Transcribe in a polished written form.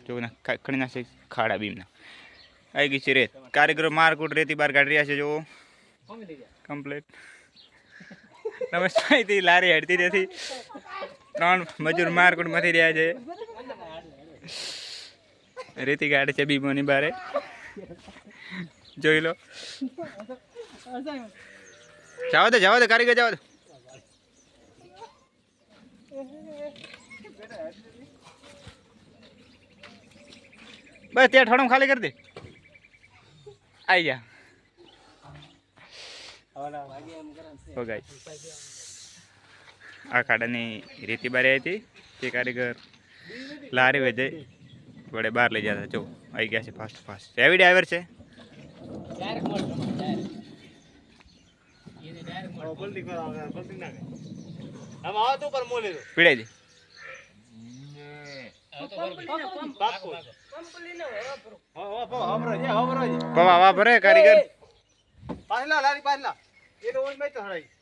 જો ના ખણી નાખશે ખાડા બીમના આવી ગઈ છે રેત કારીગરો મારકુટ રેતી બહાર કાઢી રહ્યા છે જો કમ્પ્લીટ નમસ્તે લારી હેડતી નથી 3 મજૂર મારકુટ મથી રહ્યા છે રેતી ગાડે છે બીમોની બારે જોઈ લો જાવ દે કારીગર જાવ દે બસ ત્યાં ઠાણું ખાલી કરી દે આવી જા આ ખાડાની રેતી બારે હતી તે કારીગર લારી વધે વડે બહાર લઈ જતા જો આવી ગયા છે ફાસ્ટ હેવી ડ્રાઈવર છે પીડાઈ દે પવા ભરે કારીગર પાછલા લારી પાછલા એ તો ઓય મે તો હરાઈ